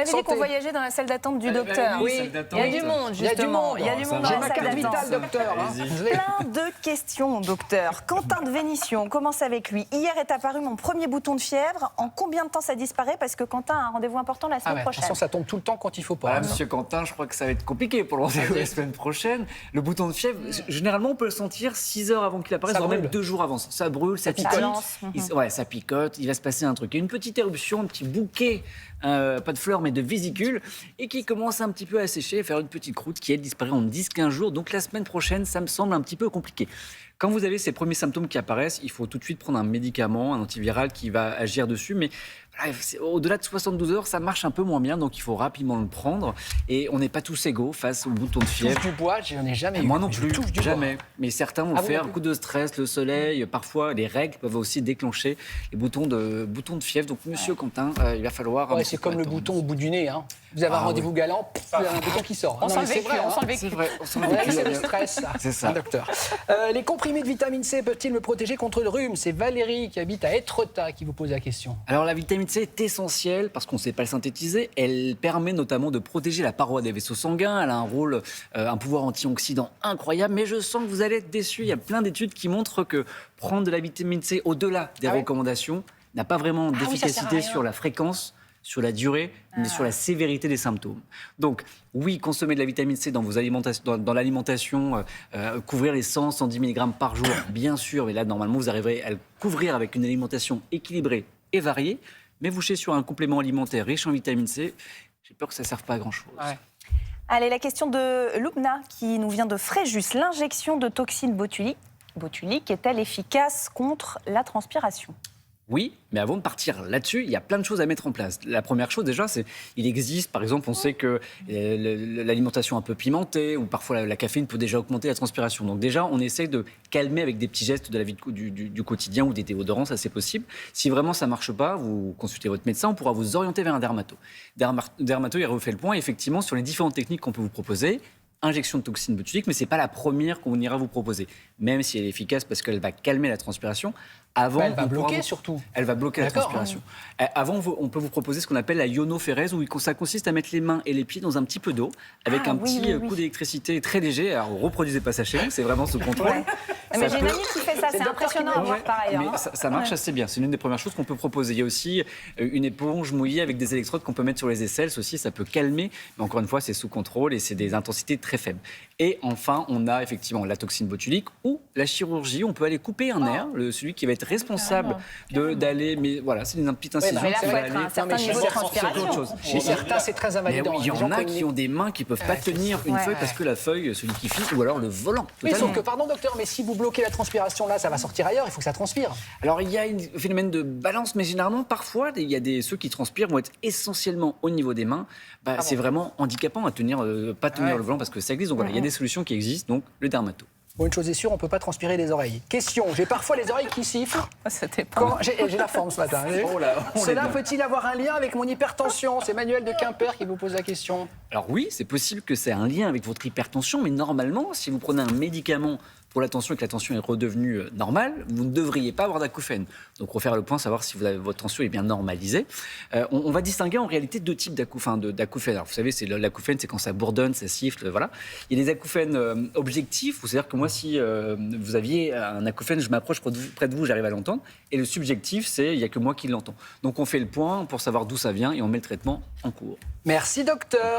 avait dit qu'on voyageait dans la salle d'attente du docteur. Oui, il y a du monde, justement. Il y a du monde dans J'ai la ma salle carte d'attente. vitale, docteur. Plein de questions, docteur. Quentin de Vénissieux, on commence avec lui. Hier est apparu mon premier bouton de fièvre. En combien de temps ça disparaît? Parce que Quentin a un rendez-vous important la semaine prochaine. Attention, ça tombe tout le temps quand il faut pas. Voilà, monsieur Quentin, je crois que ça va être compliqué pour le rendez-vous la semaine prochaine. Le bouton de fièvre, généralement, on peut le sentir 6 heures avant qu'il apparaisse, voire même 2 jours avant. Ça brûle, ça picote. Ouais, ça picote, il va se passer un truc. Il y a une petite éruption, un petit bouquet, pas de fleurs, mais de vésicules, et qui commence un petit peu à sécher, à faire une petite croûte qui, elle, disparaît en 10-15 jours. Donc la semaine prochaine, ça me semble un petit peu compliqué. Quand vous avez ces premiers symptômes qui apparaissent, il faut tout de suite prendre un médicament, un antiviral qui va agir dessus. Mais voilà, au-delà de 72 heures, ça marche un peu moins bien, donc il faut rapidement le prendre. Et on n'est pas tous égaux face au bouton de fièvre. Touche du bois, j'en ai jamais eu. Moi non plus, jamais. Bois. Mais certains vont le faire, coup de stress, le soleil, parfois les règles peuvent aussi déclencher les boutons de fièvre. Donc monsieur Quentin, il va falloir... Ouais, c'est comme le bouton au bout du nez. Hein. Vous avez un rendez-vous galant, il y a un bouton qui sort. On s'en le vécu, on s'en le C'est vrai, on s'en le vécu. c'est le stress, ça. C'est ça. Docteur. Les comprimés de vitamine C peuvent-ils me protéger contre le rhume? C'est Valérie qui habite à Étretat qui vous pose la question. Alors la vitamine C est essentielle parce qu'on ne sait pas le synthétiser. Elle permet notamment de protéger la paroi des vaisseaux sanguins. Elle a un rôle, un pouvoir antioxydant incroyable. Mais je sens que vous allez être déçus. Il y a plein d'études qui montrent que prendre de la vitamine C au-delà des recommandations n'a pas vraiment d'efficacité sur la fréquence, sur la durée, mais sur la sévérité des symptômes. Donc, oui, consommer de la vitamine C dans l'alimentation, couvrir les 100-110 mg par jour, bien sûr, mais là, normalement, vous arriverez à le couvrir avec une alimentation équilibrée et variée, mais vous cherchez sur un complément alimentaire riche en vitamine C, j'ai peur que ça ne serve pas à grand-chose. Ouais. Allez, la question de Loubna, qui nous vient de Fréjus. L'injection de toxine botulique est-elle efficace contre la transpiration? Oui, mais avant de partir là-dessus, il y a plein de choses à mettre en place. La première chose, déjà, c'est il existe, par exemple, on sait que l'alimentation un peu pimentée ou parfois la caféine peut déjà augmenter la transpiration. Donc déjà, on essaie de calmer avec des petits gestes de la vie du quotidien ou des déodorants, ça c'est possible. Si vraiment ça ne marche pas, vous consultez votre médecin, on pourra vous orienter vers un dermato. Dermato, il refait le point effectivement sur les différentes techniques qu'on peut vous proposer. Injection de toxine botulique, mais ce n'est pas la première qu'on ira vous proposer, même si elle est efficace parce qu'elle va calmer la transpiration. Avant, elle va bloquer surtout. Elle va bloquer la transpiration. Avant, on peut vous proposer ce qu'on appelle la ionophérèse, où ça consiste à mettre les mains et les pieds dans un petit peu d'eau, avec un petit coup d'électricité très léger. Alors, reproduisez pas ça chez vous, c'est vraiment sous contrôle. Mais j'ai une amie qui fait ça, c'est impressionnant à voir par ailleurs. Mais ça marche assez bien, c'est l'une des premières choses qu'on peut proposer. Il y a aussi une éponge mouillée avec des électrodes qu'on peut mettre sur les aisselles, aussi ça peut calmer, mais encore une fois, c'est sous contrôle et c'est des intensités très faibles. Et enfin, on a effectivement la toxine botulique ou la chirurgie, on peut aller couper un nerf, celui qui va être responsable d'aller, mais voilà, c'est une petite incision. Mais là, il faut être à un certain niveau de transpiration. Chez certains, c'est très invalidant. Il y en a qui ont des mains qui ne peuvent pas tenir une feuille parce que la feuille, celui qui fixe, ou alors le volant. Oui, sauf que, pardon docteur, mais si vous bloquez la transpiration là, ça va sortir ailleurs, il faut que ça transpire. Alors il y a un phénomène de balance, mais généralement, parfois, il y a ceux qui transpirent vont être essentiellement au niveau des mains. C'est vraiment handicapant à tenir, pas tenir le volant parce que ça glisse. Donc voilà, il y a des solutions qui existent, donc le dermato. Bon, une chose est sûre, on ne peut pas transpirer les oreilles. Question, j'ai parfois les oreilles qui sifflent. J'ai la forme ce matin. Cela peut-il avoir un lien avec mon hypertension? C'est Manuel de Quimper qui vous pose la question. Alors oui, c'est possible que ça ait un lien avec votre hypertension, mais normalement, si vous prenez un médicament pour la tension et que la tension est redevenue normale, vous ne devriez pas avoir d'acouphènes. Donc refaire le point, savoir si votre tension est bien normalisée. On va distinguer en réalité deux types d'acouphènes. Alors vous savez, l'acouphène, c'est quand ça bourdonne, ça siffle, voilà. Il y a des acouphènes objectifs, c'est-à-dire que moi, si vous aviez un acouphène, je m'approche près de vous, j'arrive à l'entendre. Et le subjectif, c'est il n'y a que moi qui l'entends. Donc on fait le point pour savoir d'où ça vient et on met le traitement en cours. Merci docteur.